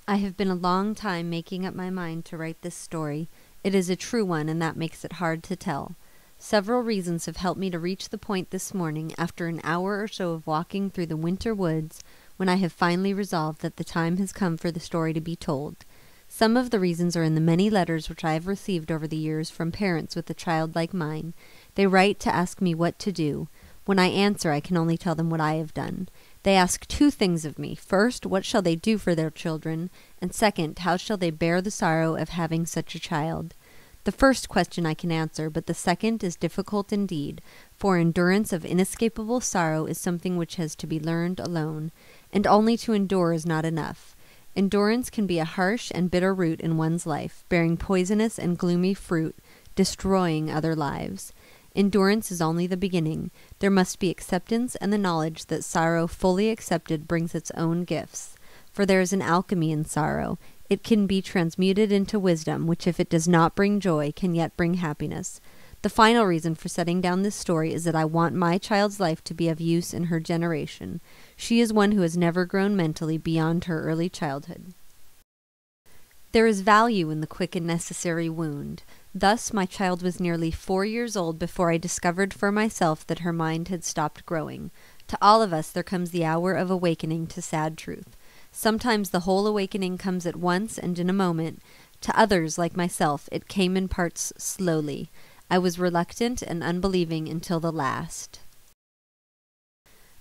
I have been a long time making up my mind to write this story. It is a true one, and that makes it hard to tell. Several reasons have helped me to reach the point this morning, after an hour or so of walking through the winter woods, when I have finally resolved that the time has come for the story to be told. Some of the reasons are in the many letters which I have received over the years from parents with a child like mine. They write to ask me what to do. When I answer, I can only tell them what I have done. They ask two things of me. First, what shall they do for their children? And second, how shall they bear the sorrow of having such a child? The first question I can answer, but the second is difficult indeed, for endurance of inescapable sorrow is something which has to be learned alone, and only to endure is not enough. Endurance can be a harsh and bitter root in one's life, bearing poisonous and gloomy fruit, destroying other lives. Endurance is only the beginning. There must be acceptance and the knowledge that sorrow fully accepted brings its own gifts. For there is an alchemy in sorrow. It can be transmuted into wisdom, which if it does not bring joy, can yet bring happiness. The final reason for setting down this story is that I want my child's life to be of use in her generation. She is one who has never grown mentally beyond her early childhood. There is value in the quick and necessary wound. Thus, my child was nearly 4 years old before I discovered for myself that her mind had stopped growing. To all of us there comes the hour of awakening to sad truth. Sometimes the whole awakening comes at once and in a moment. To others, like myself, it came in parts slowly. I was reluctant and unbelieving until the last.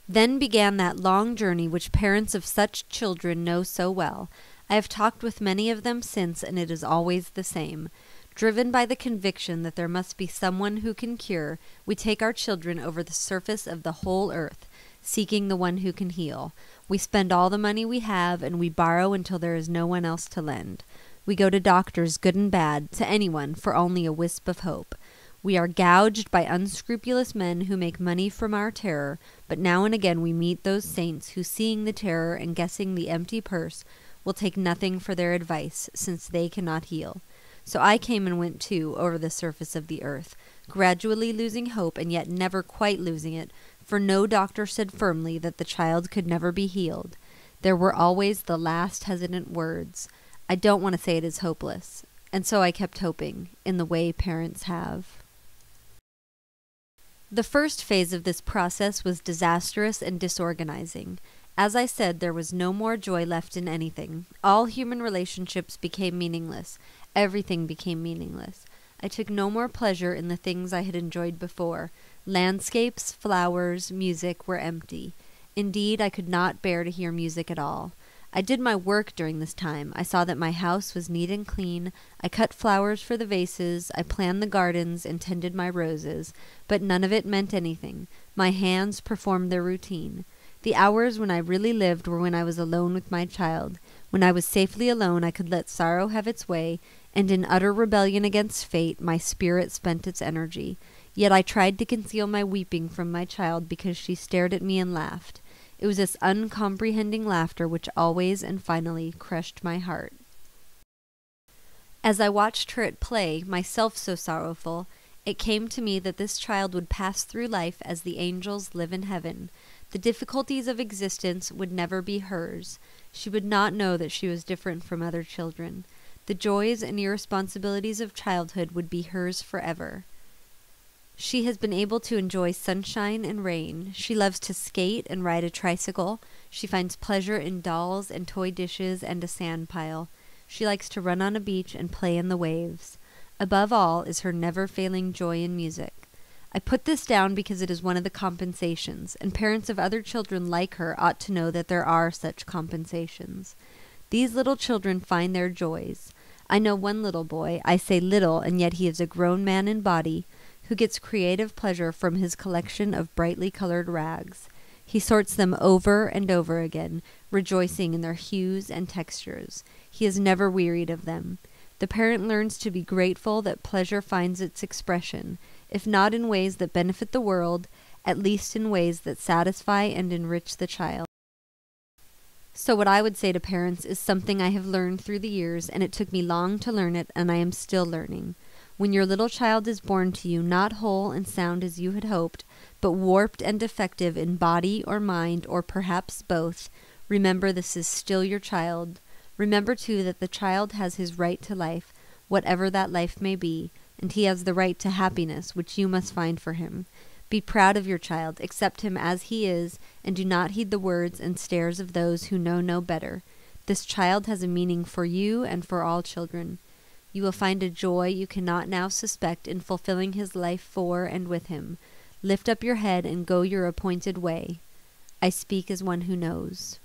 Then began that long journey which parents of such children know so well. I have talked with many of them since, and it is always the same. Driven by the conviction that there must be someone who can cure, we take our children over the surface of the whole earth, seeking the one who can heal. We spend all the money we have, and we borrow until there is no one else to lend. We go to doctors, good and bad, to anyone, for only a wisp of hope. We are gouged by unscrupulous men who make money from our terror, but now and again we meet those saints who, seeing the terror and guessing the empty purse, will take nothing for their advice, since they cannot heal. So I came and went too over the surface of the earth, gradually losing hope and yet never quite losing it, for no doctor said firmly that the child could never be healed. There were always the last hesitant words, "I don't want to say it is hopeless," and so I kept hoping, in the way parents have. The first phase of this process was disastrous and disorganizing. As I said, there was no more joy left in anything. All human relationships became meaningless. Everything became meaningless. I took no more pleasure in the things I had enjoyed before. Landscapes, flowers, music were empty. Indeed, I could not bear to hear music at all. I did my work during this time. I saw that my house was neat and clean. I cut flowers for the vases. I planned the gardens and tended my roses. But none of it meant anything. My hands performed their routine. The hours when I really lived were when I was alone with my child. When I was safely alone, I could let sorrow have its way, and in utter rebellion against fate, my spirit spent its energy. Yet I tried to conceal my weeping from my child because she stared at me and laughed. It was this uncomprehending laughter which always and finally crushed my heart. As I watched her at play, myself so sorrowful, it came to me that this child would pass through life as the angels live in heaven. The difficulties of existence would never be hers. She would not know that she was different from other children. The joys and irresponsibilities of childhood would be hers forever. She has been able to enjoy sunshine and rain. She loves to skate and ride a tricycle. She finds pleasure in dolls and toy dishes and a sand pile. She likes to run on a beach and play in the waves. Above all is her never-failing joy in music. I put this down because it is one of the compensations, and parents of other children like her ought to know that there are such compensations. These little children find their joys. I know one little boy, I say little, and yet he is a grown man in body, who gets creative pleasure from his collection of brightly colored rags. He sorts them over and over again, rejoicing in their hues and textures. He is never wearied of them. The parent learns to be grateful that pleasure finds its expression, if not in ways that benefit the world, at least in ways that satisfy and enrich the child. So what I would say to parents is something I have learned through the years, and it took me long to learn it, and I am still learning. When your little child is born to you, not whole and sound as you had hoped, but warped and defective in body or mind, or perhaps both, remember this is still your child. Remember, too, that the child has his right to life, whatever that life may be, and he has the right to happiness, which you must find for him. Be proud of your child, accept him as he is, and do not heed the words and stares of those who know no better. This child has a meaning for you and for all children. You will find a joy you cannot now suspect in fulfilling his life for and with him. Lift up your head and go your appointed way. I speak as one who knows.